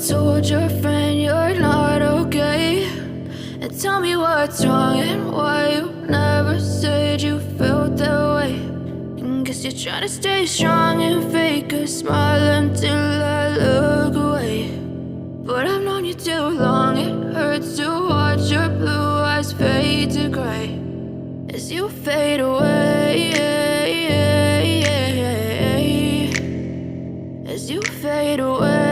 told your friend you're not okay, and tell me what's wrong and why you never said you felt that way. And guess you're trying to stay strong and fake a smile until I look away. But I've known you too long, it hurts to watch your blue eyes fade to gray as you fade away, as you fade away.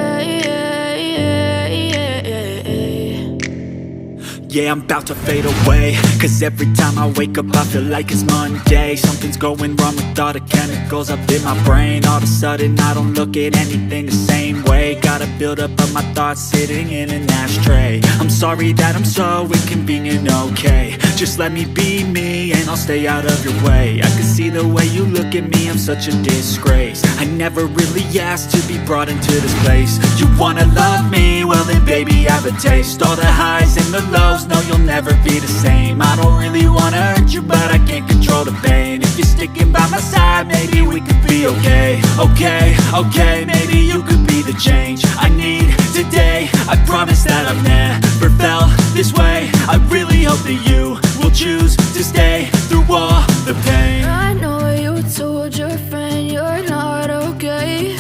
Yeah, I'm about to fade away, cause every time I wake up I feel like it's Monday. Something's going wrong with all the chemicals up in my brain. All of a sudden I don't look at anything the same way. Got a buildup of my thoughts sitting in an ashtray. I'm sorry that I'm so inconvenient, okay. Just let me be me and I'll stay out of your way. I can see the way you look at me, I'm such a disgrace. I never really asked to be brought into this place. You wanna love me? Well then baby I have a taste. All the highs and the lows, no you'll never be the same. I don't really wanna hurt you but I can't control the pain. If you're sticking by my side maybe we could be okay. Okay, maybe you could be the change I need today. I promise that I've never felt this way. I really hope that you will choose to stay through all the pain. I know you told your friend you're not okay,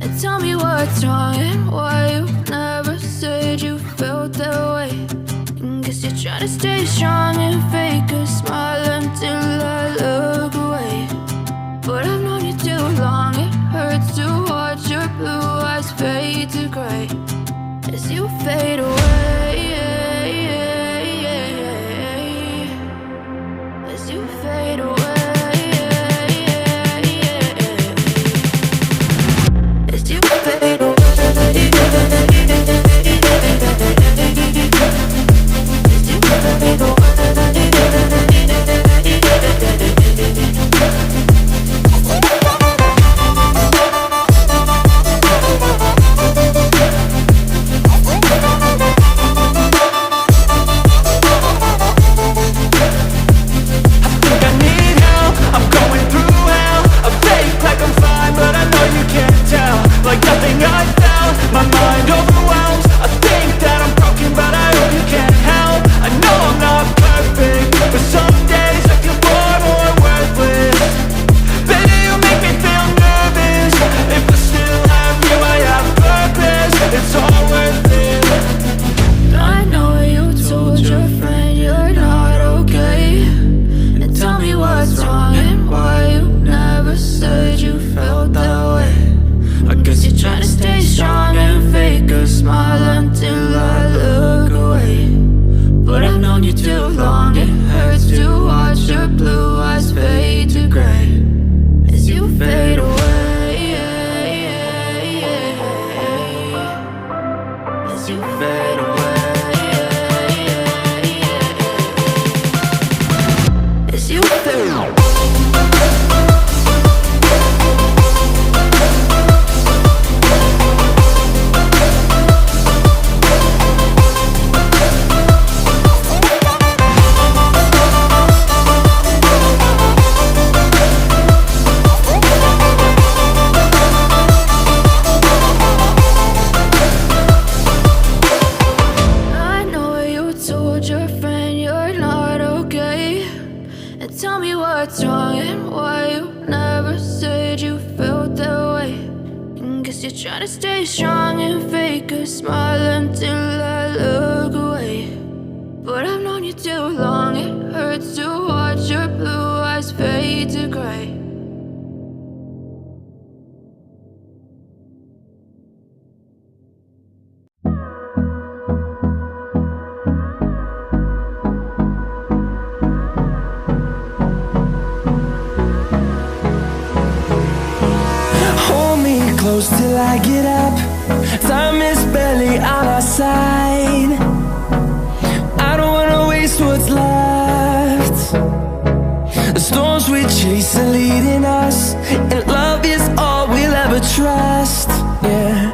and tell me what's wrong and why you never said you felt that way. And guess you're trying to stay strong and fake a smile until I look away. But I've known you too long, it hurts to watch your blue eyes fade to gray as you fade away, as you fade away, as you fade away. Trying to stay strong and fake a smile until I look away. But I've known you too long, it hurts to watch your blue eyes fade to gray. Close till I get up. Time is barely on our side. I don't wanna waste what's left. The storms we chase are leading us, and love is all we'll ever trust. Yeah.